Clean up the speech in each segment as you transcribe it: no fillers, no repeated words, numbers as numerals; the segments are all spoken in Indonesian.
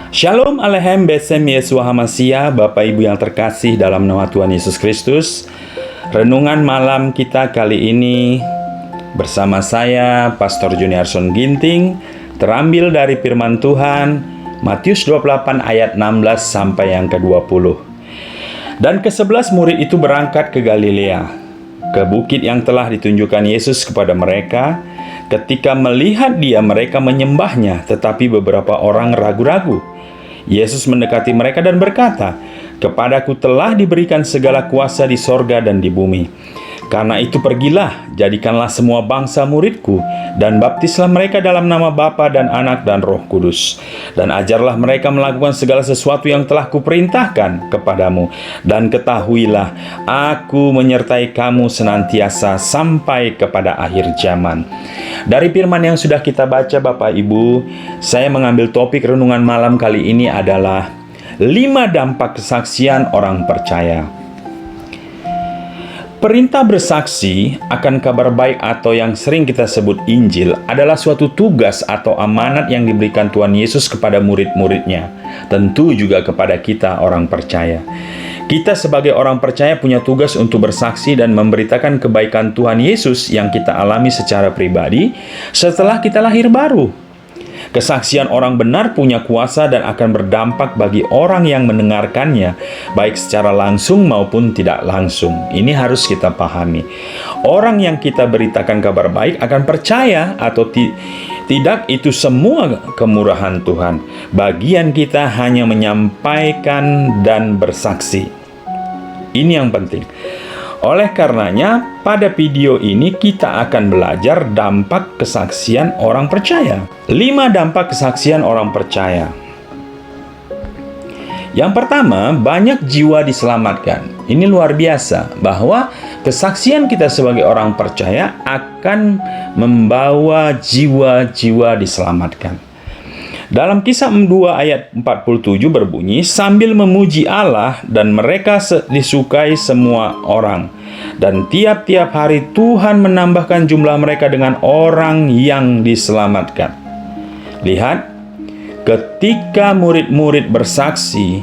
Shalom Aleichem Besem Yeshua HaMashiach, Bapak Ibu yang terkasih dalam nama Tuhan Yesus Kristus. Renungan malam kita kali ini bersama saya, Pastor Juniarson Ginting, terambil dari firman Tuhan, Matius 28 ayat 16 sampai yang ke-20. Dan ke-11 murid itu berangkat ke Galilea, ke bukit yang telah ditunjukkan Yesus kepada mereka. Ketika melihat dia, mereka menyembahnya, tetapi beberapa orang ragu-ragu. Yesus mendekati mereka dan berkata, "Kepadaku telah diberikan segala kuasa di sorga dan di bumi. Karena itu pergilah, jadikanlah semua bangsa muridku, dan baptislah mereka dalam nama Bapa dan Anak dan Roh Kudus. Dan ajarlah mereka melakukan segala sesuatu yang telah kuperintahkan kepadamu. Dan ketahuilah, aku menyertai kamu senantiasa sampai kepada akhir zaman." Dari firman yang sudah kita baca Bapak Ibu, saya mengambil topik renungan malam kali ini adalah 5 dampak kesaksian orang percaya. Perintah bersaksi akan kabar baik atau yang sering kita sebut Injil adalah suatu tugas atau amanat yang diberikan Tuhan Yesus kepada murid-muridnya, tentu juga kepada kita orang percaya. Kita sebagai orang percaya punya tugas untuk bersaksi dan memberitakan kebaikan Tuhan Yesus yang kita alami secara pribadi setelah kita lahir baru. Kesaksian orang benar punya kuasa dan akan berdampak bagi orang yang mendengarkannya, baik secara langsung maupun tidak langsung. Ini harus kita pahami. Orang yang kita beritakan kabar baik akan percaya atau tidak, itu semua kemurahan Tuhan. Bagian kita hanya menyampaikan dan bersaksi. Ini yang penting. Oleh karenanya, pada video ini kita akan belajar dampak kesaksian orang percaya. 5 dampak kesaksian orang percaya. Yang pertama, banyak jiwa diselamatkan. Ini luar biasa, bahwa kesaksian kita sebagai orang percaya akan membawa jiwa-jiwa diselamatkan. Dalam Kisah 2 ayat 47 berbunyi, "Sambil memuji Allah dan mereka disukai semua orang. Dan tiap-tiap hari Tuhan menambahkan jumlah mereka dengan orang yang diselamatkan." Lihat, ketika murid-murid bersaksi,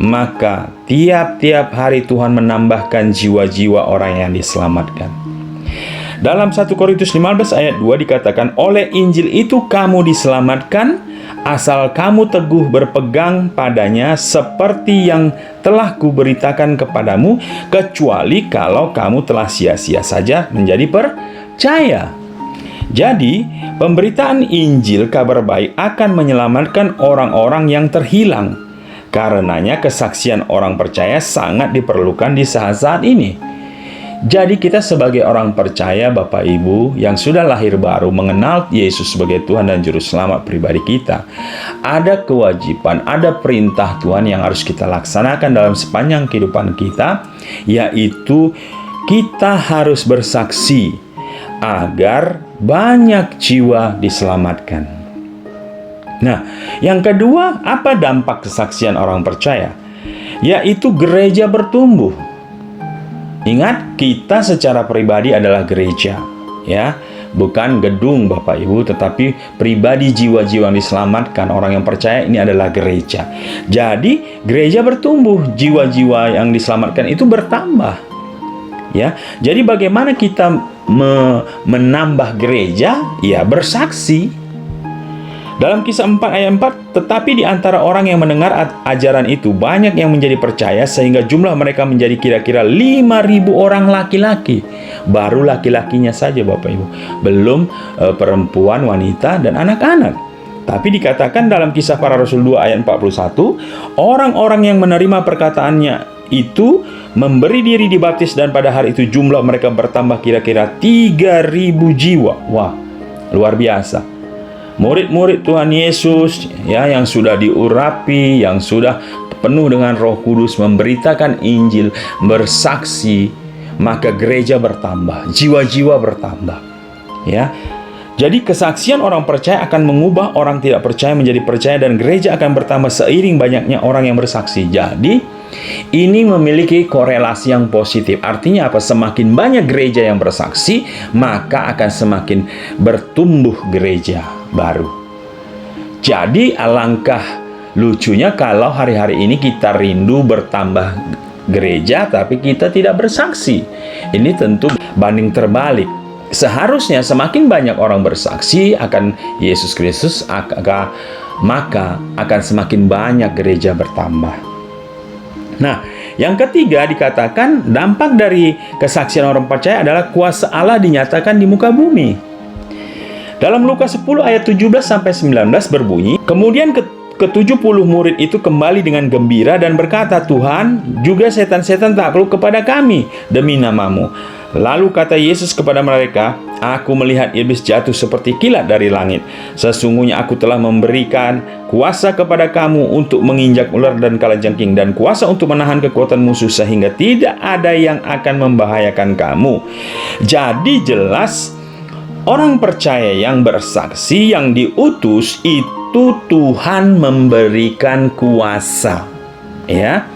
maka tiap-tiap hari Tuhan menambahkan jiwa-jiwa orang yang diselamatkan. Dalam 1 Korintus 15 ayat 2 dikatakan, "Oleh Injil itu kamu diselamatkan, asal kamu teguh berpegang padanya seperti yang telah kuberitakan kepadamu, kecuali kalau kamu telah sia-sia saja menjadi percaya." Jadi, pemberitaan Injil kabar baik akan menyelamatkan orang-orang yang terhilang. Karenanya kesaksian orang percaya sangat diperlukan di saat-saat ini. Jadi kita sebagai orang percaya Bapak Ibu yang sudah lahir baru mengenal Yesus sebagai Tuhan dan Juru Selamat pribadi kita, ada kewajiban, ada perintah Tuhan yang harus kita laksanakan dalam sepanjang kehidupan kita, yaitu kita harus bersaksi agar banyak jiwa diselamatkan. Nah, yang kedua, apa dampak kesaksian orang percaya? Yaitu gereja bertumbuh. Ingat, kita secara pribadi adalah gereja, ya, bukan gedung Bapak Ibu, tetapi pribadi jiwa-jiwa yang diselamatkan, orang yang percaya ini adalah gereja. Jadi, gereja bertumbuh, jiwa-jiwa yang diselamatkan itu bertambah. Ya, jadi bagaimana kita menambah gereja? Ya, bersaksi. Dalam Kisah 4 ayat 4, "Tetapi di antara orang yang mendengar ajaran itu, banyak yang menjadi percaya, sehingga jumlah mereka menjadi kira-kira 5.000 orang laki-laki." Baru laki-lakinya saja Bapak Ibu, belum perempuan, wanita, dan anak-anak. Tapi dikatakan dalam Kisah Para Rasul 2 ayat 41, orang-orang yang menerima perkataannya itu memberi diri dibaptis, dan pada hari itu jumlah mereka bertambah kira-kira 3.000 jiwa. Wah, luar biasa. Murid-murid Tuhan Yesus, ya, yang sudah diurapi, yang sudah penuh dengan Roh Kudus, memberitakan Injil, bersaksi, maka gereja bertambah, jiwa-jiwa bertambah. Ya. Jadi kesaksian orang percaya akan mengubah orang tidak percaya menjadi percaya, dan gereja akan bertambah seiring banyaknya orang yang bersaksi. Jadi ini memiliki korelasi yang positif. Artinya apa? Semakin banyak gereja yang bersaksi, maka akan semakin bertumbuh gereja baru. Jadi alangkah lucunya kalau hari-hari ini kita rindu bertambah gereja tapi kita tidak bersaksi. Ini tentu banding terbalik. Seharusnya semakin banyak orang bersaksi akan Yesus Kristus, maka akan semakin banyak gereja bertambah. Nah, yang ketiga dikatakan dampak dari kesaksian orang percaya adalah kuasa Allah dinyatakan di muka bumi. Dalam Lukas 10 ayat 17 sampai 19 berbunyi, kemudian ke-70 murid itu kembali dengan gembira dan berkata, "Tuhan, juga setan-setan takluk kepada kami demi nama-Mu." Lalu kata Yesus kepada mereka, "Aku melihat iblis jatuh seperti kilat dari langit. Sesungguhnya aku telah memberikan kuasa kepada kamu untuk menginjak ular dan kalajengking, dan kuasa untuk menahan kekuatan musuh, sehingga tidak ada yang akan membahayakan kamu." Jadi jelas, orang percaya yang bersaksi, yang diutus, itu Tuhan memberikan kuasa. Ya,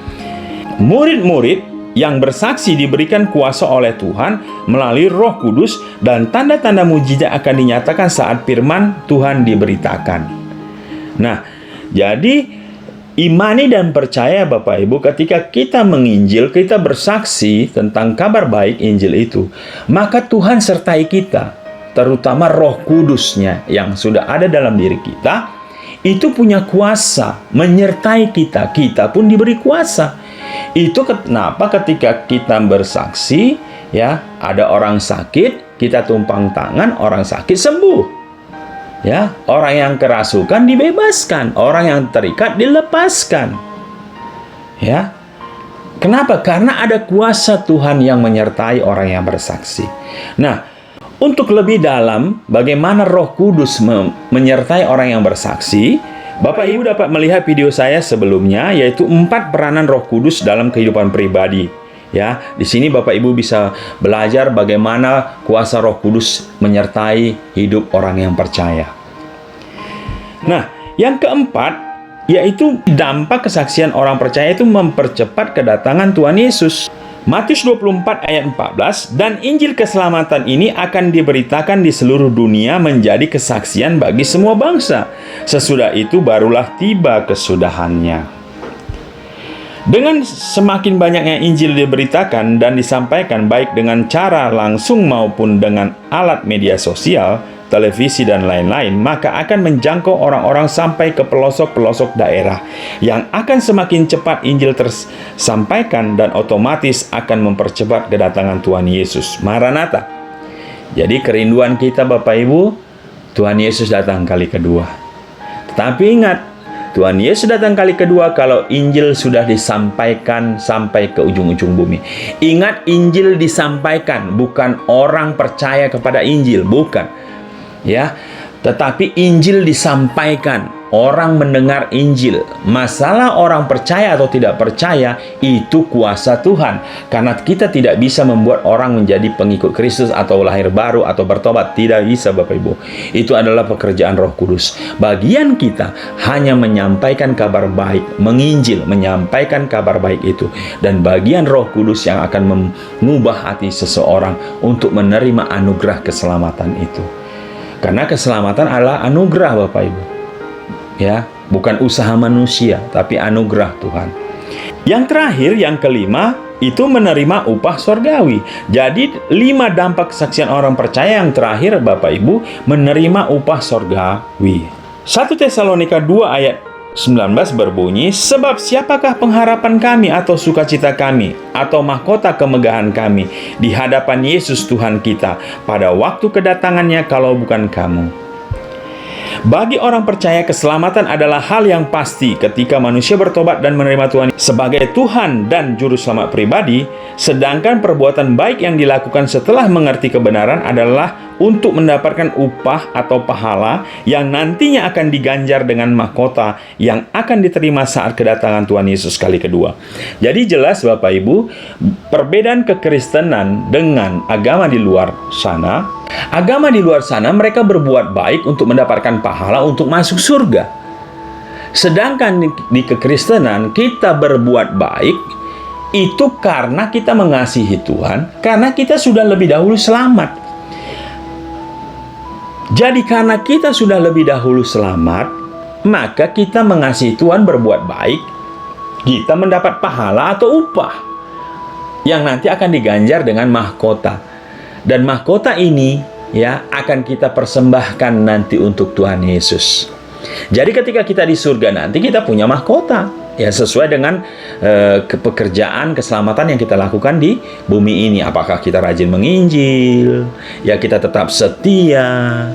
murid-murid yang bersaksi diberikan kuasa oleh Tuhan melalui Roh Kudus, dan tanda-tanda mujizat akan dinyatakan saat firman Tuhan diberitakan. Nah, jadi imani dan percaya Bapak Ibu, ketika kita menginjil, kita bersaksi tentang kabar baik Injil itu, maka Tuhan sertai kita, terutama Roh Kudusnya yang sudah ada dalam diri kita, itu punya kuasa menyertai kita. Kita pun diberi kuasa. Itu kenapa ketika kita bersaksi, ya, ada orang sakit, kita tumpang tangan, orang sakit sembuh. Ya, orang yang kerasukan dibebaskan, orang yang terikat dilepaskan. Ya. Kenapa? Karena ada kuasa Tuhan yang menyertai orang yang bersaksi. Nah, untuk lebih dalam bagaimana Roh Kudus menyertai orang yang bersaksi, Bapak Ibu dapat melihat video saya sebelumnya, yaitu 4 peranan Roh Kudus dalam kehidupan pribadi. Ya, di sini Bapak Ibu bisa belajar bagaimana kuasa Roh Kudus menyertai hidup orang yang percaya. Nah, yang keempat, yaitu dampak kesaksian orang percaya itu mempercepat kedatangan Tuhan Yesus. Matius 24 ayat 14, dan Injil keselamatan ini akan diberitakan di seluruh dunia menjadi kesaksian bagi semua bangsa. Sesudah itu barulah tiba kesudahannya. Dengan semakin banyaknya Injil diberitakan dan disampaikan baik dengan cara langsung maupun dengan alat media sosial, televisi, dan lain-lain, maka akan menjangkau orang-orang sampai ke pelosok-pelosok daerah, yang akan semakin cepat Injil tersampaikan dan otomatis akan mempercepat kedatangan Tuhan Yesus. Maranatha. Jadi kerinduan kita Bapak Ibu, Tuhan Yesus datang kali kedua. Tetapi ingat, Tuhan Yesus datang kali kedua kalau Injil sudah disampaikan sampai ke ujung-ujung bumi. Ingat, Injil disampaikan, bukan orang percaya kepada Injil, bukan. Ya, tetapi Injil disampaikan, orang mendengar Injil. Masalah orang percaya atau tidak percaya itu kuasa Tuhan, karena kita tidak bisa membuat orang menjadi pengikut Kristus atau lahir baru atau bertobat. Tidak bisa Bapak Ibu. Itu adalah pekerjaan Roh Kudus. Bagian kita hanya menyampaikan kabar baik, menginjil, menyampaikan kabar baik itu, dan bagian Roh Kudus yang akan mengubah hati seseorang untuk menerima anugerah keselamatan itu. Karena keselamatan adalah anugerah Bapak Ibu. Ya, bukan usaha manusia, tapi anugerah Tuhan. Yang terakhir, yang kelima, itu menerima upah sorgawi. Jadi 5 dampak kesaksian orang percaya yang terakhir Bapak Ibu, menerima upah sorgawi. 1 Tesalonika 2 ayat 19 berbunyi, "Sebab siapakah pengharapan kami atau sukacita kami atau mahkota kemegahan kami di hadapan Yesus Tuhan kita pada waktu kedatangannya kalau bukan kamu?" Bagi orang percaya, keselamatan adalah hal yang pasti ketika manusia bertobat dan menerima Tuhan sebagai Tuhan dan Juru Selamat pribadi, sedangkan perbuatan baik yang dilakukan setelah mengerti kebenaran adalah untuk mendapatkan upah atau pahala yang nantinya akan diganjar dengan mahkota yang akan diterima saat kedatangan Tuhan Yesus kali kedua. Jadi jelas Bapak Ibu, perbedaan kekristenan dengan agama di luar sana. Agama di luar sana mereka berbuat baik untuk mendapatkan pahala untuk masuk surga. Sedangkan di kekristenan kita berbuat baik itu karena kita mengasihi Tuhan, karena kita sudah lebih dahulu selamat. Jadi karena kita sudah lebih dahulu selamat, maka kita mengasihi Tuhan berbuat baik, kita mendapat pahala atau upah yang nanti akan diganjar dengan mahkota. Dan mahkota ini ya akan kita persembahkan nanti untuk Tuhan Yesus. Jadi ketika kita di surga nanti kita punya mahkota ya, sesuai dengan pekerjaan keselamatan yang kita lakukan di bumi ini. Apakah kita rajin menginjil, ya kita tetap setia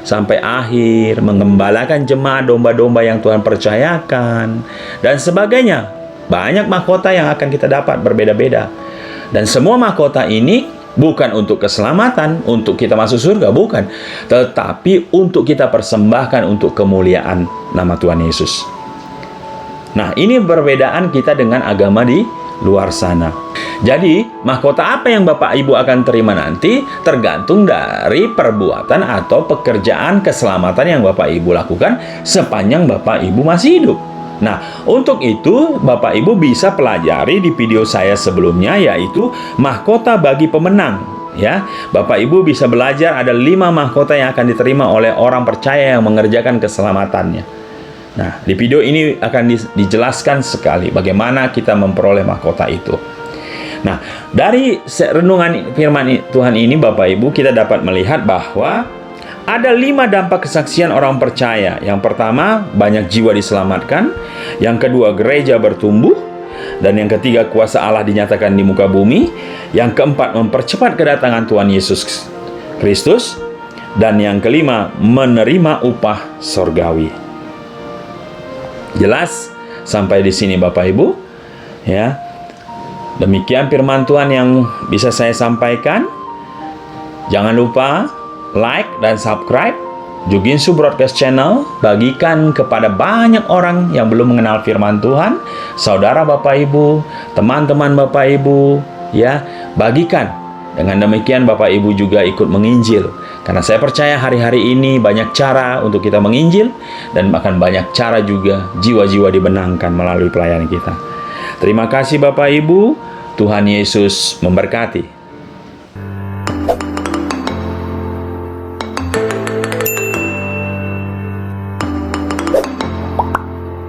sampai akhir, mengembalakan jemaat domba-domba yang Tuhan percayakan, dan sebagainya. Banyak mahkota yang akan kita dapat berbeda-beda. Dan semua mahkota ini bukan untuk keselamatan, untuk kita masuk surga, bukan. Tetapi untuk kita persembahkan untuk kemuliaan nama Tuhan Yesus. Nah, ini perbedaan kita dengan agama di luar sana. Jadi, mahkota apa yang Bapak Ibu akan terima nanti tergantung dari perbuatan atau pekerjaan keselamatan yang Bapak Ibu lakukan sepanjang Bapak Ibu masih hidup. Nah, untuk itu Bapak Ibu bisa pelajari di video saya sebelumnya, yaitu mahkota bagi pemenang. Ya, Bapak Ibu bisa belajar ada 5 mahkota yang akan diterima oleh orang percaya yang mengerjakan keselamatannya. Nah, di video ini akan dijelaskan sekali bagaimana kita memperoleh mahkota itu. Nah, dari renungan firman Tuhan ini Bapak Ibu, kita dapat melihat bahwa ada 5 dampak kesaksian orang percaya. Yang pertama, banyak jiwa diselamatkan. Yang kedua, gereja bertumbuh. Dan yang ketiga, kuasa Allah dinyatakan di muka bumi. Yang keempat, mempercepat kedatangan Tuhan Yesus Kristus. Dan yang kelima, menerima upah sorgawi. Jelas sampai di sini Bapak Ibu? Ya. Demikian firman Tuhan yang bisa saya sampaikan. Jangan lupa like dan subscribe Juginsu Broadcast Channel. Bagikan kepada banyak orang yang belum mengenal firman Tuhan, saudara Bapak Ibu, teman-teman Bapak Ibu, ya, bagikan. Dengan demikian Bapak Ibu juga ikut menginjil. Karena saya percaya hari-hari ini banyak cara untuk kita menginjil, dan bahkan banyak cara juga jiwa-jiwa dibenangkan melalui pelayanan kita. Terima kasih Bapak Ibu. Tuhan Yesus memberkati.